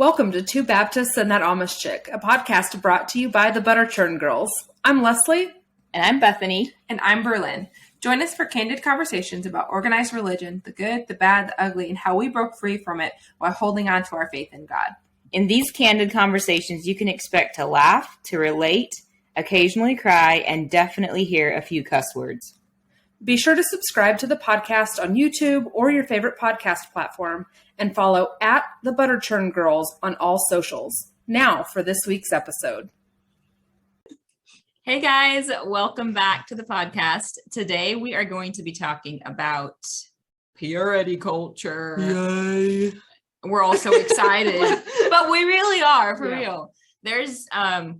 Welcome to Two Baptists and That Amish Chick, a podcast brought to you by the Butterchurn Girls. I'm Leslie. And I'm Bethany. And I'm Berlin. Join us for candid conversations about organized religion, the good, the bad, the ugly, and how we broke free from it while holding on to our faith in God. In these candid conversations, you can expect to laugh, to relate, occasionally cry, and definitely hear a few cuss words. Be sure to subscribe to the podcast on YouTube or your favorite podcast platform and follow at the Butterchurn Girls on all socials. Now for this week's episode. Hey guys, welcome back to the podcast. Today we are going to be talking about purity culture. Yay. We're all so excited, but we really are, for real. There's,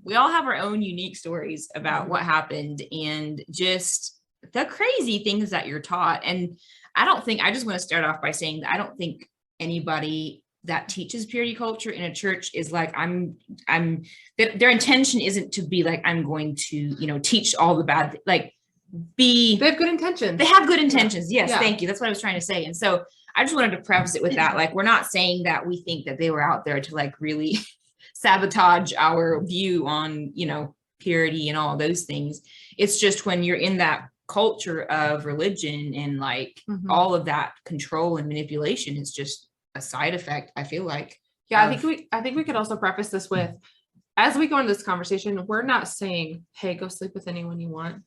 we all have our own unique stories about what happened and just the crazy things that you're taught. And I just want to start off by saying that I don't think anybody that teaches purity culture in a church is like, their intention isn't to be like, I'm going to, teach all the bad, they have good intentions. They have good intentions. Yes. Yeah. Thank you. That's what I was trying to say. And so I just wanted to preface it with that. Like, we're not saying that we think that they were out there to really sabotage our view on, purity and all those things. It's just when you're in that culture of religion and all of that control and manipulation is just a side effect, I feel like. Yeah, I think we could also preface this with, as we go into this conversation, we're not saying, hey, go sleep with anyone you want.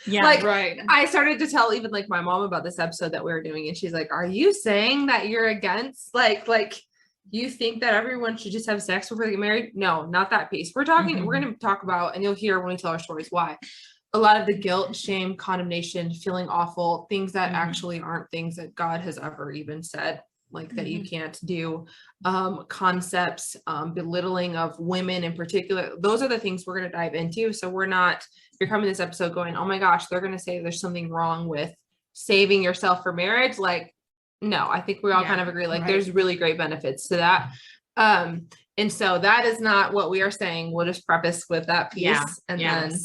Yeah, right. I started to tell even my mom about this episode that we were doing, and she's like, are you saying that you're against you think that everyone should just have sex before they get married? No, not that piece. We're talking, we're going to talk about, and you'll hear when we tell our stories why. A lot of the guilt, shame, condemnation, feeling awful, things that actually aren't things that God has ever even said, that you can't do, concepts, belittling of women in particular. Those are the things we're going to dive into. So we're not, if you're coming to this episode going, oh my gosh, they're going to say there's something wrong with saving yourself for marriage. No, I think we all kind of agree, there's really great benefits to that. And so that is not what we are saying. We'll just preface with that piece. Then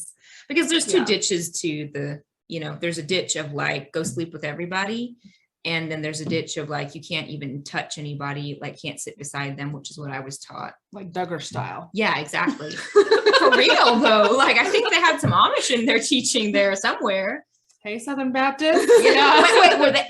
because there's two ditches to the, there's a ditch of go sleep with everybody. And then there's a ditch of you can't even touch anybody, can't sit beside them, which is what I was taught. Like Duggar style. Yeah, exactly. For real though. I think they had some Amish in their teaching there somewhere. Hey, Southern Baptist. Wait,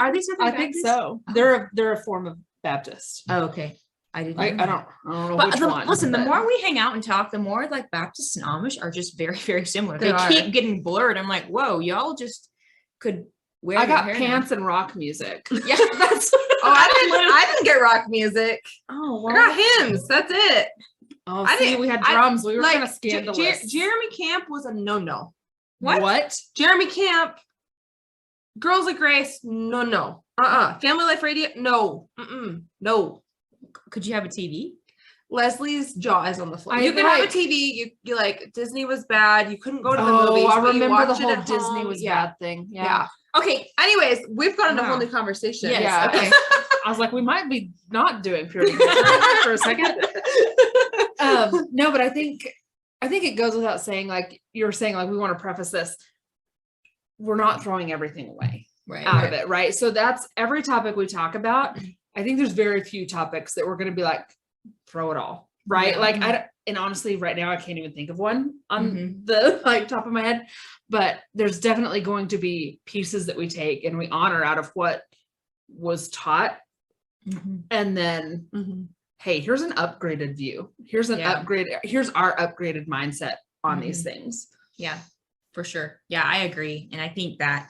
are they Southern Baptist? I think so. They're a form of Baptist. Oh, okay. I didn't. I don't know which one. Listen, the more we hang out and talk, the more Baptists and Amish are just very, very similar. They keep getting blurred. I'm like, whoa, y'all just could wear. I got pants and rock music. Yeah, that's. I didn't get rock music. Oh, well, I got hymns. That's it. Oh, we had drums. We were kind of scandalous. Jeremy Camp was a no. What? Jeremy Camp. Girls of Grace. No. Family Life Radio. No. No. Could you have a TV? Leslie's jaw is on the floor. You can have a TV. You Disney was bad. You couldn't go to the movies. I remember the whole Disney was bad thing. Yeah. Okay. Anyways, we've got a whole new conversation. Yes. Yeah. Okay. I was like, we might be not doing purity culture for a second. No, but I think it goes without saying, you were saying, we want to preface this. We're not throwing everything away out of it, right? So that's every topic we talk about. I think there's very few topics that we're going to be throw it all, right? Yeah. And honestly, right now I can't even think of one on the top of my head, but there's definitely going to be pieces that we take and we honor out of what was taught. And then, hey, here's an upgraded view. Here's our upgraded mindset on these things. Yeah, for sure. Yeah, I agree. And I think that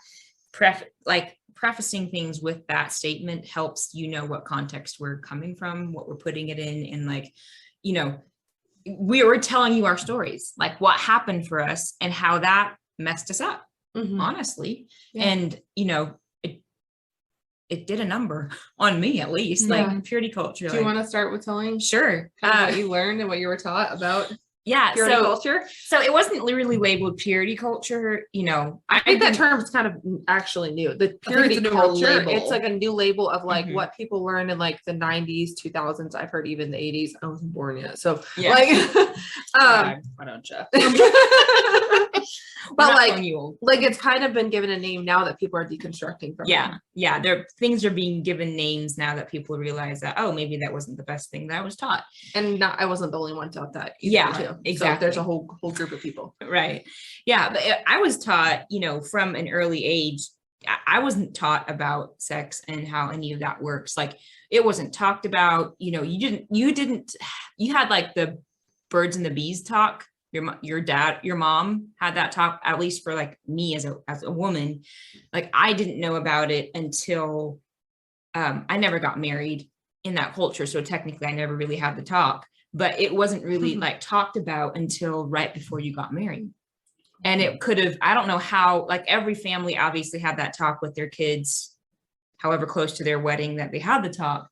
prefacing things with that statement helps what context we're coming from, what we're putting it in, and we were telling you our stories, what happened for us and how that messed us up, honestly. Yeah. And it did a number on me, at least, purity culture. Do you want to start with telling? Sure. What you learned and what you were taught about? Yeah, purity culture. So it wasn't really labeled purity culture, I think that term is kind of actually new. The purity culture, it's a new label of what people learned in the 90s, 2000s. I've heard even the 80s. I wasn't born yet, so why don't you? But it's kind of been given a name now that people are deconstructing from. Yeah. things are being given names now that people realize that, oh, maybe that wasn't the best thing that I was taught. And I wasn't the only one taught that either, Yeah, too. exactly. So there's a whole group of people. Right. Yeah. But I was taught, from an early age, I wasn't taught about sex and how any of that works. Like, it wasn't talked about, you had like the birds and the bees talk. Your dad, your mom had that talk, at least for like me as a woman. Like, I didn't know about it until I never got married in that culture. So technically I never really had the talk, but it wasn't really like talked about until right before you got married. And it could have, I don't know how, like, every family obviously had that talk with their kids, however close to their wedding that they had the talk.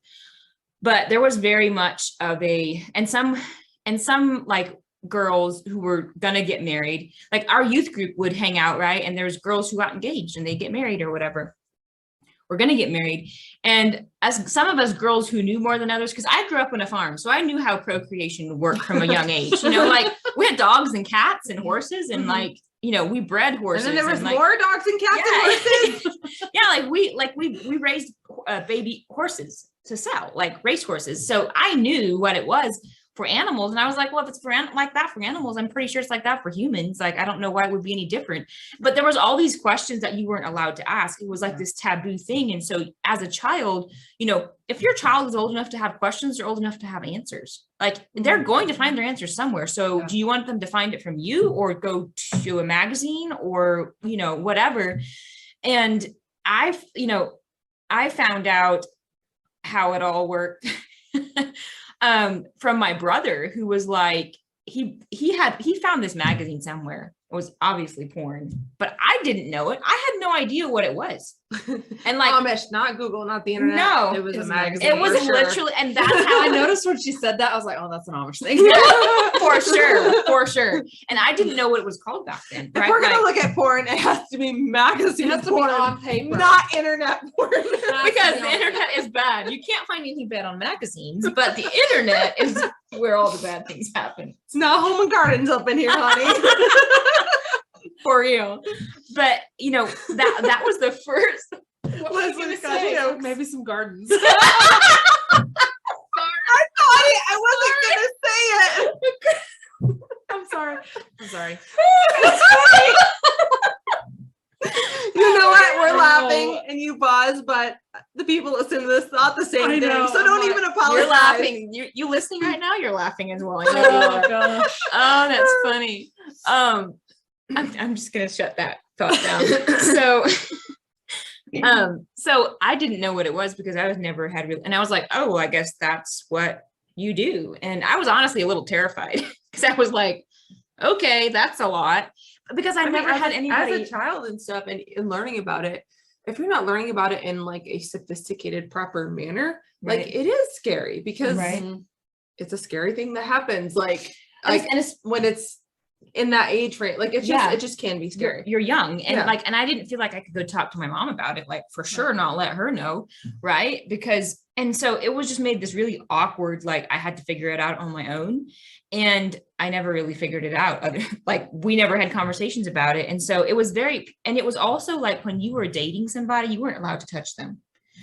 But there was very much of and some like girls who were gonna get married, like our youth group would hang out, right? And there's girls who got engaged and they get married or whatever. We're gonna get married. And as some of us girls who knew more than others, because I grew up on a farm, so I knew how procreation worked from a young age. Like, we had dogs and cats and horses, and like, we bred horses. And then there was like, more dogs and cats and horses. Yeah, we raised baby horses to sell, like race horses. So I knew what it was for animals. And I was like, well, if it's like that for animals, I'm pretty sure it's like that for humans. Like, I don't know why it would be any different. But there was all these questions that you weren't allowed to ask. It was like this taboo thing. And so as a child, if your child is old enough to have questions, they're old enough to have answers. Like, they're going to find their answers somewhere. So do you want them to find it from you, or go to a magazine, or, whatever? And I found out how it all worked from my brother, who was like, he found this magazine somewhere. It was obviously porn, but I didn't know it. I had no idea what it was. And like, Amish, not Google, not the internet. No, it was a magazine. It was literally, and that's how I noticed when she said that. I was like, oh, that's an Amish thing. for sure. And I didn't know what it was called back then. If we're gonna look at porn, it has to be magazine porn, on paper, not internet porn. Because the internet is bad. You can't find anything bad on magazines, but the internet is where all the bad things happen. It's not Home and Gardens up in here, honey. For real. But that was the first. What was I gonna say? Maybe some gardens. I thought it. I wasn't gonna say it. I'm sorry. You know what? We're laughing and you pause, but the people listening to this thought the same thing. So don't even apologize. You're laughing. You listening right now? You're laughing as well. I know Oh gosh. Oh, that's funny. I'm just gonna shut that thought down. So I didn't know what it was, because I was never had real, and I was like, oh, I guess that's what you do. And I was honestly a little terrified, because I was like, okay, that's a lot, because I never had anybody as a child and stuff, and learning about it. If you're not learning about it in like a sophisticated, proper manner, right. like, it is scary, because right. It's a scary thing that happens. Like and it's when it's in that age frame, like it just can be scary. You're young, and and I didn't feel like I could go talk to my mom about it, like, for sure, not let her know, right? Because, and so it was just made this really awkward, like, I had to figure it out on my own, and I never really figured it out. Like, we never had conversations about it, and so it was and it was also like, when you were dating somebody, you weren't allowed to touch them.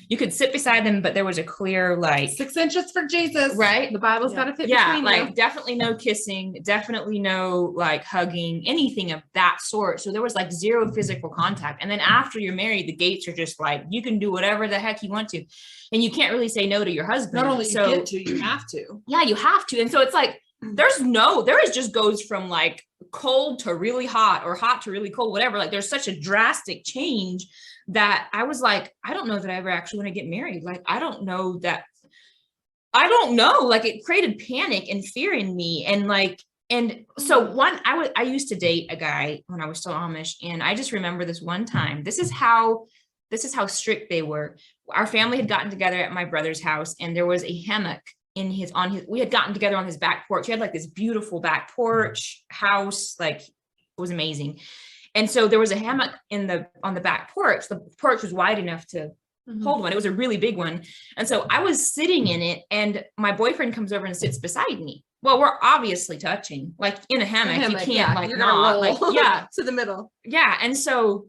You could sit beside them, but there was a clear, like, 6 inches for Jesus, right? The Bible's got to fit between like you. Definitely no kissing, definitely no like hugging, anything of that sort. So there was like zero physical contact. And then after you're married, the gates are just like, you can do whatever the heck you want to, and you can't really say no to your husband. Not only you get to, you have to. Yeah, you have to. And so it's like, there is just goes from like cold to really hot, or hot to really cold, whatever. Like, there's such a drastic change that I was like, I don't know that I ever actually want to get married. Like, I don't know. Like, it created panic and fear in me. And like, and so I used to date a guy when I was still Amish. And I just remember this one time, this is how strict they were. Our family had gotten together at my brother's house, and there was a hammock we had gotten together on his back porch. He had like this beautiful back porch house. Like, it was amazing. And so there was a hammock on the back porch. The porch was wide enough to hold one. It was a really big one. And so I was sitting in it, and my boyfriend comes over and sits beside me. Well, we're obviously touching, like, in a hammock. You can't like, you're not roll like, to the middle. Yeah. And so,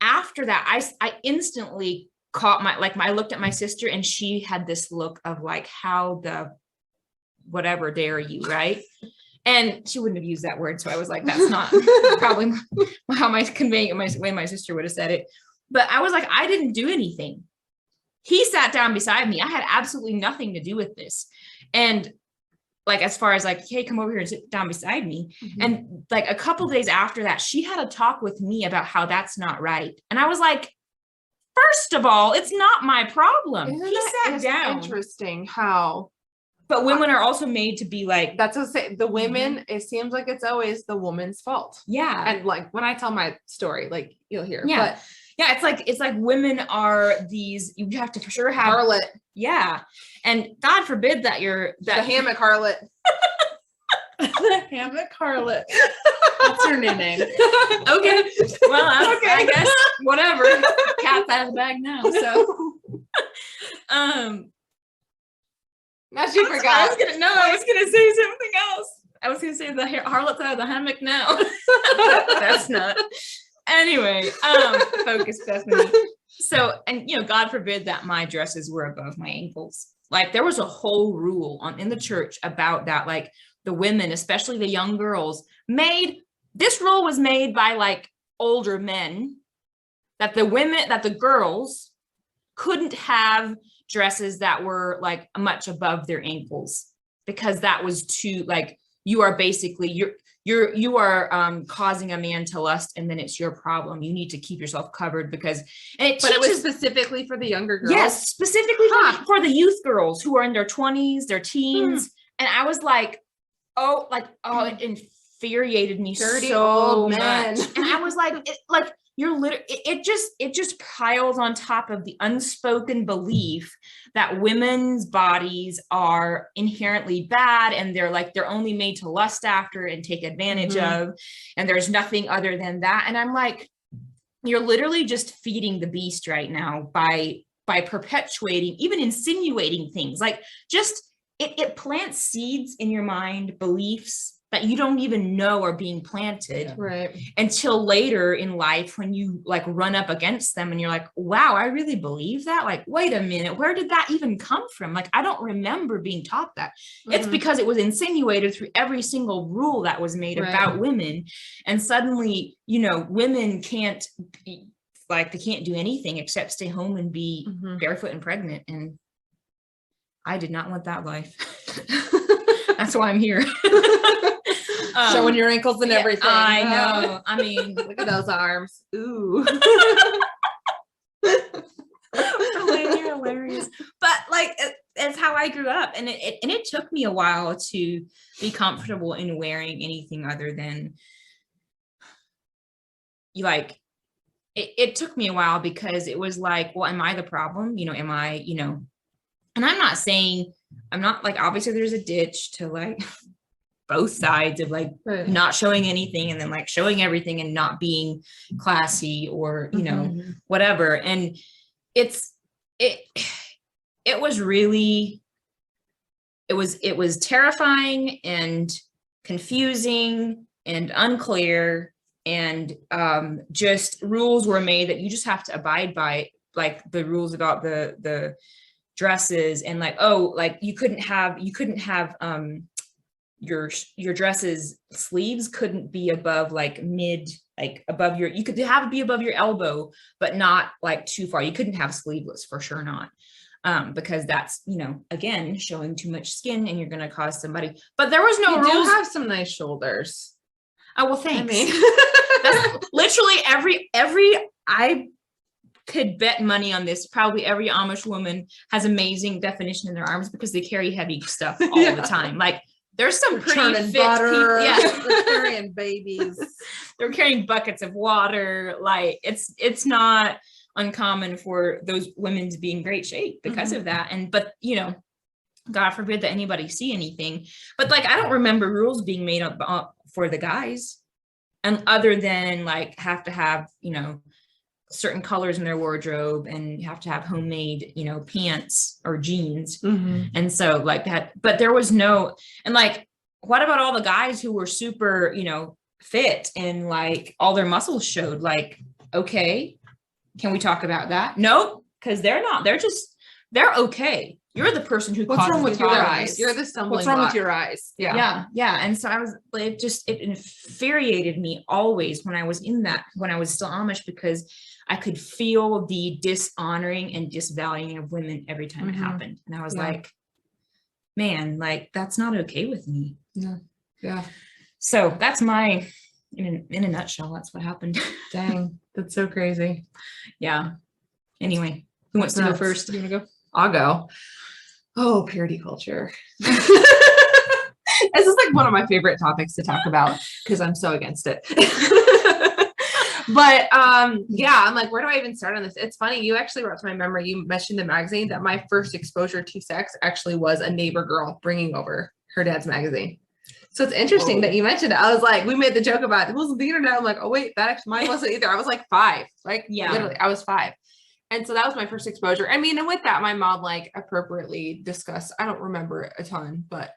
after that, I instantly caught I looked at my sister and she had this look of like, how the whatever dare you, right? And she wouldn't have used that word. So I was like, that's not probably how my way my sister would have said it. But I was like, I didn't do anything. He sat down beside me. I had absolutely nothing to do with this. And like, as far as like, hey, come over here and sit down beside me. Mm-hmm. And like a couple days after that, she had a talk with me about how that's not right. And I was like, first of all, it's not my problem. He sat down. Interesting how. But women are also made to be like, That's what I say. The women, it seems like it's always the woman's fault. yeah. And like when I tell my story, like you'll hear. Yeah. But Yeah, it's like women are these, you have to for sure have harlot. Yeah. And God forbid that The hammock harlot. The hammock harlot. That's her new name. Okay. Well, I guess whatever. Cat's out of the bag now. So Now she forgot. I was gonna say something else. I was gonna say the harlot's out of the hammock now. That's not. Anyway, focus, Bethany. So, and God forbid that my dresses were above my ankles. Like there was a whole rule in the church about that. Like the women, especially the young girls, this rule was made by like older men that the girls couldn't have dresses that were like much above their ankles, because that was too, like, you are basically, you are causing a man to lust, and then it's your problem. You need to keep yourself covered because, it was specifically for the younger girls. Yes, specifically for the youth girls who are in their 20s, their teens. And I was like, it infuriated me Dirty so old much. men. And I was like, you're literally, it just piles on top of the unspoken belief that women's bodies are inherently bad, and they're only made to lust after and take advantage of, and there's nothing other than that. And I'm like, you're literally just feeding the beast right now by perpetuating, even insinuating things. Like, just it plants seeds in your mind, beliefs that you don't even know are being planted, right, until later in life when you like run up against them and you're like, wow, I really believe that. Like, wait a minute, where did that even come from? Like, I don't remember being taught that. It's because it was insinuated through every single rule that was made about women. And suddenly, women can't be, like, they can't do anything except stay home and be barefoot and pregnant. And I did not want that life. That's why I'm here. Showing your ankles and everything. I know. I mean, look at those arms. Ooh. You're hilarious. But like, it's how I grew up, and it took me a while to be comfortable in wearing anything other than, like, it took me a while, because it was like, well, am I the problem? Am I, and I'm not like, obviously there's a ditch to like both sides of like not showing anything and then like showing everything and not being classy or, whatever. And it was terrifying and confusing and unclear, and just rules were made that you just have to abide by, like the rules about the dresses, and like, oh, like you couldn't have your dresses sleeves couldn't be above like mid, like above your, you could have it be above your elbow, but not like too far. You couldn't have sleeveless, for sure not. Because that's, again, showing too much skin and you're going to cause somebody, but there was no rules. You do have some nice shoulders. Oh, well, thanks. I mean, that's literally I could bet money on this. Probably every Amish woman has amazing definition in their arms because they carry heavy stuff all the time. Like, there's some pretty fit butter. people. Yeah. They're carrying babies. They're carrying buckets of water. Like, it's not uncommon for those women to be in great shape because of that. But God forbid that anybody see anything. But like, I don't remember rules being made up for the guys, and other than like have to have, certain colors in their wardrobe, and you have to have homemade, pants or jeans. And so like that, but there was no, and like, what about all the guys who were super, fit and like all their muscles showed? Like, okay, Can we talk about that? Nope, because they're not. They're okay. You're the person who What's causes wrong with the your problems. eyes? You're the stumbling What's wrong block. with your eyes? Yeah. And so I was like, it infuriated me always when I was when I was still Amish, because I could feel the dishonoring and disvaluing of women every time it happened. And I was like, man, like, that's not okay with me. Yeah. So that's my, in a nutshell, that's what happened. Dang. That's so crazy. Yeah. Anyway, who wants to go first? You want to go? I'll go. Oh, purity culture. This is like one of my favorite topics to talk about because I'm so against it. But yeah, I'm like, where do I even start on this? It's funny. You actually brought to my memory, you mentioned the magazine, that my first exposure to sex actually was a neighbor girl bringing over her dad's magazine. So it's interesting that you mentioned it. I was like, we made the joke about it wasn't the internet. I'm like, oh wait, that actually mine wasn't either. I was like 5. Like, literally, I was 5. And so that was my first exposure. I mean, and with that, my mom like appropriately discussed, I don't remember a ton, but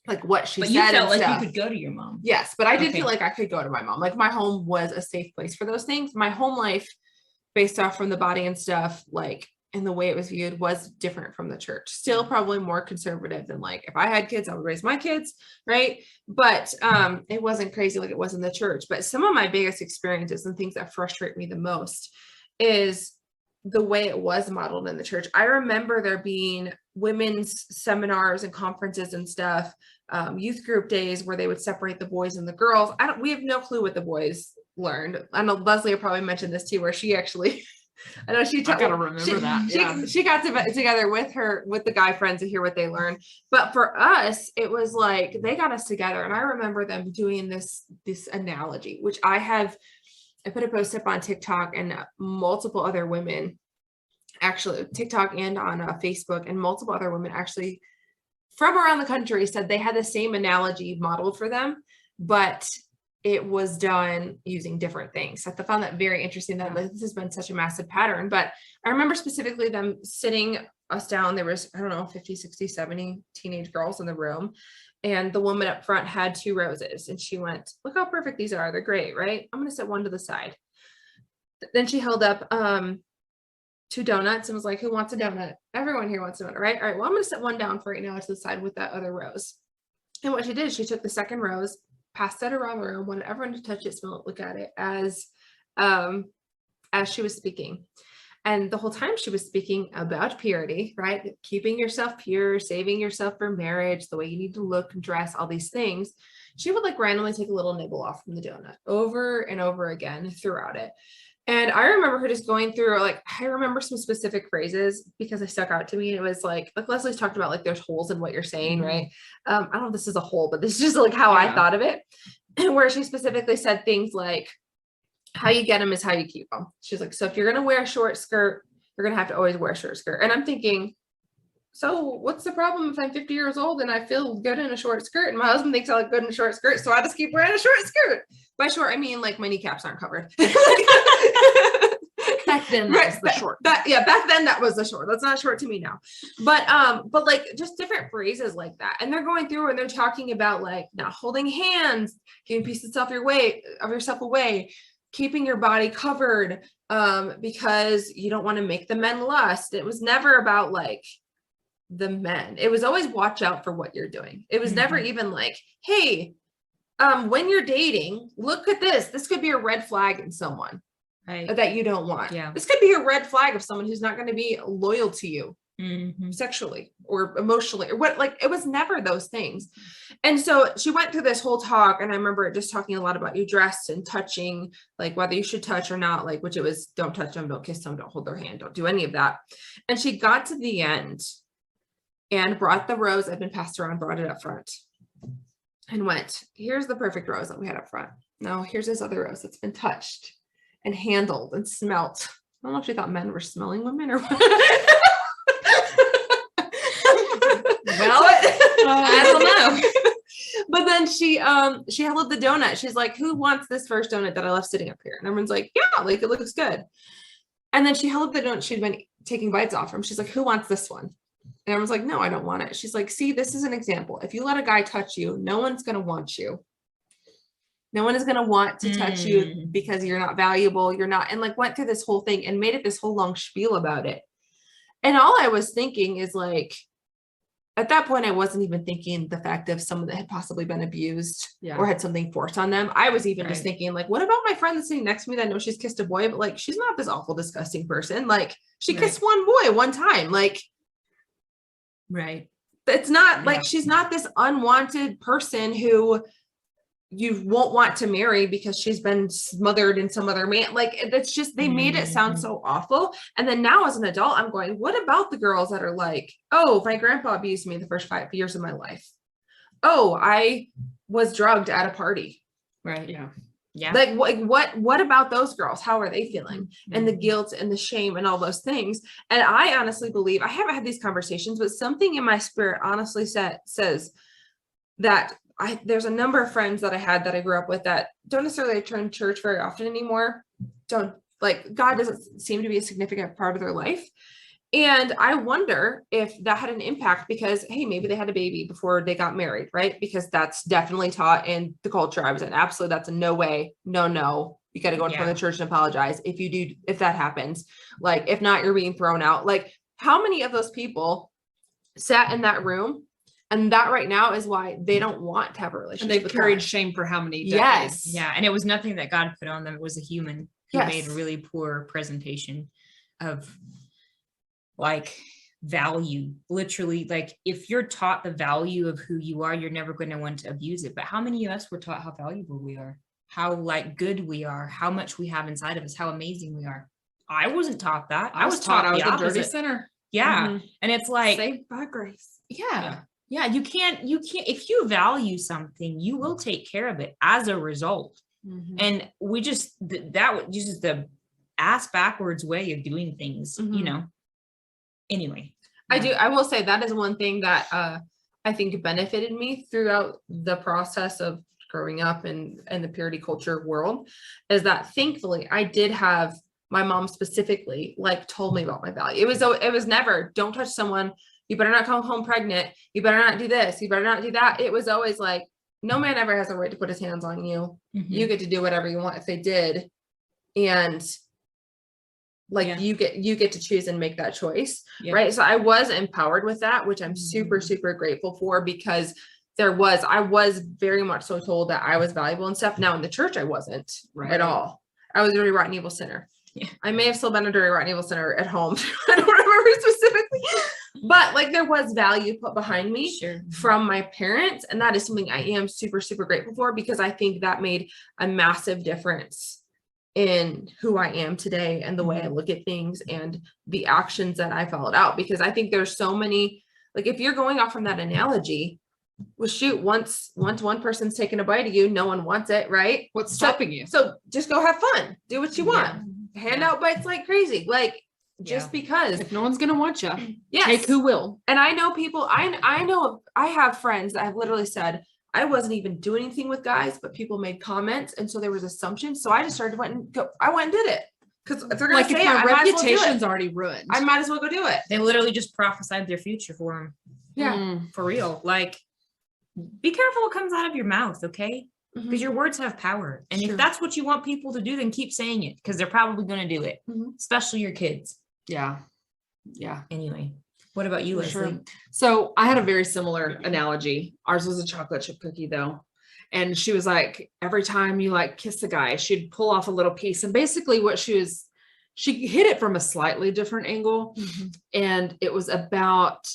like what she said. You felt and like stuff. you could go to your mom. Yes, but I did feel like I could go to my mom. Like my home was a safe place for those things. My home life, based off from the body and stuff, like, and the way it was viewed, was different from the church. Still probably more conservative than like, if I had kids, I would raise my kids, right? But it wasn't crazy like it was in the church. But some of my biggest experiences and things that frustrate me the most is the way it was modeled in the church. I remember there being women's seminars and conferences and stuff, youth group days where they would separate the boys and the girls. We have no clue what the boys learned. I know Leslie will probably mention this too, where she actually, I know she gotta remember that. She got together with the guy friends to hear what they learned. But for us, it was like they got us together, and I remember them doing this analogy, which I put a post up on TikTok, and multiple other women, actually TikTok and on Facebook, and multiple other women actually from around the country said they had the same analogy modeled for them, but it was done using different things. So I found that very interesting, that this has been such a massive pattern. But I remember specifically them sitting us down. There was, I don't know, 50, 60, 70 teenage girls in the room. And the woman up front had 2 roses, and she went, look how perfect these are. They're great, right? I'm going to set one to the side. Then she held up 2 donuts and was like, who wants a donut? Everyone here wants a donut, right? All right, well, I'm going to set one down for right now to the side with that other rose. And what she did is she took the second rose, passed it around the room, wanted everyone to touch it, smell it, look at it as she was speaking. And the whole time she was speaking about purity, right? Keeping yourself pure, saving yourself for marriage, the way you need to look and dress, all these things. She would like randomly take a little nibble off from the donut over and over again throughout it. And I remember her just going through, like, I remember some specific phrases because they stuck out to me. It was like Leslie's talked about, like, there's holes in what you're saying, right? I don't know if this is a hole, but this is just like how I thought of it. And where she specifically said things like, how you get them is how you keep them. She's like, so if you're going to wear a short skirt, you're going to have to always wear a short skirt. And I'm thinking, so what's the problem if I'm 50 years old and I feel good in a short skirt, and my husband thinks I look good in a short skirt, so I just keep wearing a short skirt? By short, I mean like my kneecaps aren't covered. Back then, that was the short. Back then that was the short. That's not short to me now. But like just different phrases like that. And they're going through and they're talking about like not holding hands, giving pieces of yourself away, keeping your body covered, because you don't want to make the men lust. It was never about like the men. It was always watch out for what you're doing. It was never even like, hey, when you're dating, look at this. This could be a red flag in someone that you don't want. Yeah. This could be a red flag of someone who's not going to be loyal to you sexually or emotionally or what, like it was never those things. And so she went through this whole talk, and I remember just talking a lot about you dress and touching, like whether you should touch or not, like, which it was don't touch them, don't kiss them, don't hold their hand, don't do any of that. And she got to the end and brought the rose that had been passed around, brought it up front and went, here's the perfect rose that we had up front. Now here's this other rose that's been touched and handled and smelt. I don't know if she thought men were smelling women or what. Well, I don't know. But then she held up the donut. She's like, who wants this first donut that I left sitting up here? And everyone's like, yeah, like it looks good. And then she held up the donut she'd been taking bites off from. She's like, who wants this one? And everyone's like, no, I don't want it. She's like, see, this is an example. If you let a guy touch you, no one's going to want you. No one is going to want to touch you Mm. because you're not valuable. You're not, and like went through this whole thing and made it this whole long spiel about it. And all I was thinking is like, at that point, I wasn't even thinking the fact of someone that had possibly been abused or had something forced on them. I was even just thinking like, what about my friend that's sitting next to me that I know she's kissed a boy, but like, she's not this awful, disgusting person. Like she kissed one boy one time. Like, it's not like, she's not this unwanted person who you won't want to marry because she's been smothered in some other man. Like it's just, they made it sound so awful. And then now as an adult, I'm going, what about the girls that are like, oh, my grandpa abused me the first 5 years of my life. Oh, I was drugged at a party. Yeah. Like what about those girls? How are they feeling? And the guilt and the shame and all those things. And I honestly believe, I haven't had these conversations, but something in my spirit honestly says that there's a number of friends that I had that I grew up with that don't necessarily attend church very often anymore. Don't like, God doesn't seem to be a significant part of their life. And I wonder if that had an impact because, hey, maybe they had a baby before they got married, right? Because that's definitely taught in the culture I was in. Absolutely. That's a no way. No. You got to go in front of the church and apologize. If you do, if that happens, like, if not, you're being thrown out. Like how many of those people sat in that room? And that right now is why they don't want to have a relationship. And they've carried shame for how many decades? Yeah. And it was nothing that God put on them. It was a human who made a really poor presentation of like value. Literally, like if you're taught the value of who you are, you're never going to want to abuse it. But how many of us were taught how valuable we are, how like good we are, how much we have inside of us, how amazing we are? I wasn't taught that. I was taught I was the a dirty opposite. sinner. And it's like, saved by grace. Yeah, you can't, if you value something, you will take care of it as a result. And we just, that just the ass backwards way of doing things, you know? Anyway. I will say that is one thing that I think benefited me throughout the process of growing up in the purity culture world is that thankfully I did have my mom specifically like told me about my value. It was never, don't touch someone. You better not come home pregnant. You better not do this. You better not do that. It was always like, no man ever has a right to put his hands on you. You get to do whatever you want if they did. And like, you get to choose and make that choice. Right. So I was empowered with that, which I'm super, super grateful for because I was very much so told that I was valuable and stuff. Now in the church, I wasn't at all. I was a dirty, rotten, evil sinner. I may have still been a dirty, rotten, evil sinner at home. I don't remember specifically. But like there was value put behind me from my parents. And that is something I am super, super grateful for because I think that made a massive difference in who I am today and the way I look at things and the actions that I followed out. Because I think there's so many, like if you're going off from that analogy, well, shoot, once one person's taken a bite of you, no one wants it, right? What's stopping you? So just go have fun. Do what you want. Hand out bites like crazy. Like, just because if no one's gonna want you, take who will. And I know people, I know I have friends that have literally said, I wasn't even doing anything with guys, but people made comments. And so there was assumptions. So I just went and did it. Because if they're going to say my reputation's already ruined, I might as well go do it. They literally just prophesied their future for them. Yeah. For real. Like, be careful what comes out of your mouth, okay? Because your words have power. And if that's what you want people to do, then keep saying it because they're probably going to do it, especially your kids. Yeah. Anyway, what about you, Leslie? So I had a very similar analogy. Ours was a chocolate chip cookie though. And she was like, every time you like kiss a guy, she'd pull off a little piece. And basically what she hit it from a slightly different angle. And it was about,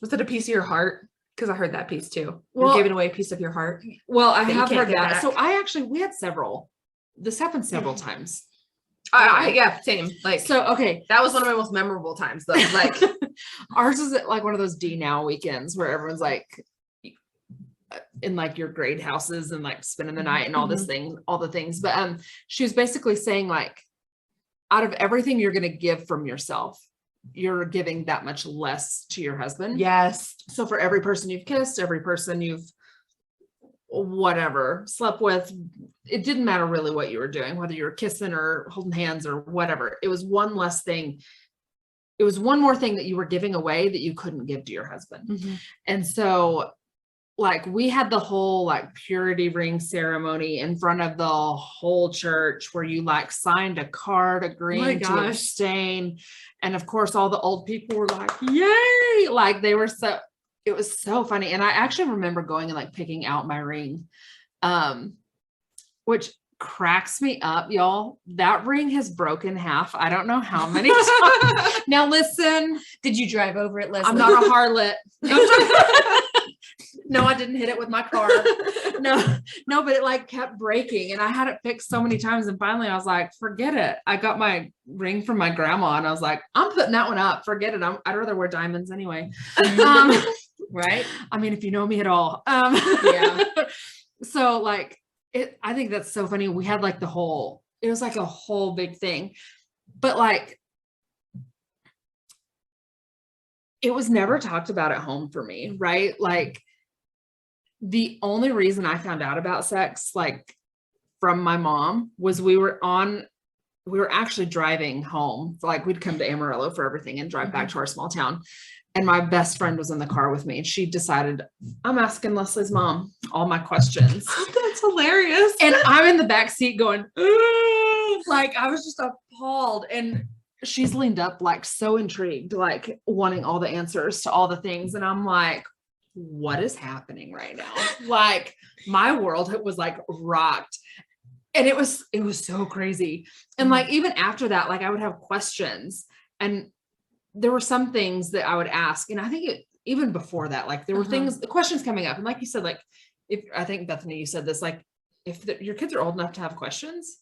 was it a piece of your heart? Because I heard that piece too. Well, you're giving away a piece of your heart. Well, I have heard that. So we had several. This happened several times. Same. Like, so, okay. That was one of my most memorable times though. Like ours is like one of those D now weekends where everyone's like in like your grade houses and like spending the night and all the things. But she was basically saying like, out of everything you're going to give from yourself, you're giving that much less to your husband. Yes. So for every person you've kissed, every person you've whatever slept with, it didn't matter really what you were doing, whether you were kissing or holding hands or whatever. It was one less thing. It was one more thing that you were giving away that you couldn't give to your husband. And so like we had the whole like purity ring ceremony in front of the whole church where you like signed a card agreeing to gosh. abstain. And of course, all the old people were like, yay! Like they were it was so funny. And I actually remember going and like picking out my ring, which cracks me up, y'all. That ring has broken half. I don't know how many times. Now listen, Did you drive over it, Leslie? I'm not a harlot. No, I didn't hit it with my car. No, but it like kept breaking and I had it fixed so many times. And finally I was like, forget it. I got my ring from my grandma and I was like, I'm putting that one up. Forget it. I'd rather wear diamonds anyway. Right. I mean, if you know me at all. Yeah. So like I think that's so funny. We had like it was like a whole big thing, but like, it was never talked about at home for me. Right. Like the only reason I found out about sex, like from my mom, was we were actually driving home. Like we'd come to Amarillo for everything and drive back to our small town. And my best friend was in the car with me and she decided, I'm asking Leslie's mom all my questions. That's hilarious. And I'm in the back seat going, like I was just appalled. And she's leaned up like so intrigued, like wanting all the answers to all the things. And I'm like, what is happening right now? Like my world, it was like rocked. And it was so crazy. And like, even after that, like I would have questions and there were some things that I would ask. And I think even before that, like there were the questions coming up. And like you said, like, I think Bethany, you said this, like, if your kids are old enough to have questions,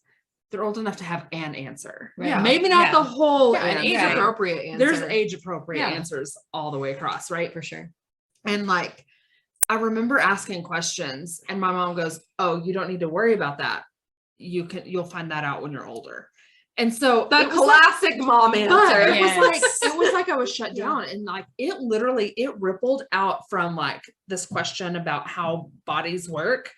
they're old enough to have an answer. Right. Yeah. Maybe not the whole an answer. age appropriate answer. There's age appropriate answers all the way across, right? For sure. And like, I remember asking questions and my mom goes, oh, you don't need to worry about that. You'll find that out when you're older. And so the classic mom answer. But Yes. it was like I was shut down and like it rippled out from like this question about how bodies work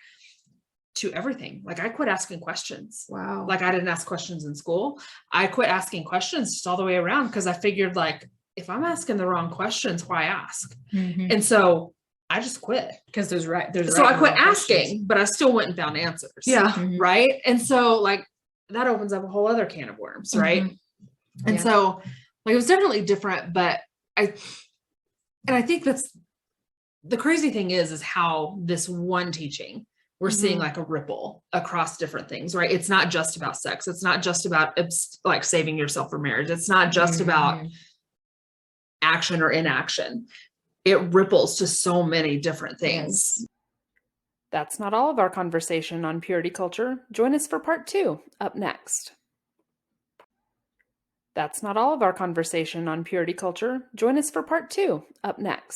to everything. Like I quit asking questions. Wow. Like I didn't ask questions in school. I quit asking questions just all the way around because I figured like if I'm asking the wrong questions, why ask? And so I just quit. Because there's So I quit asking, but I still went and found answers. Yeah. Right. And so like that opens up a whole other can of worms. Right. And so like it was definitely different, but I think that's the crazy thing is how this one teaching we're seeing like a ripple across different things, right? It's not just about sex. It's not just about like saving yourself for marriage. It's not just about action or inaction. It ripples to so many different things. Yes. That's not all of our conversation on purity culture. Join us for part 2 up next. That's not all of our conversation on purity culture. Join us for part 2 up next.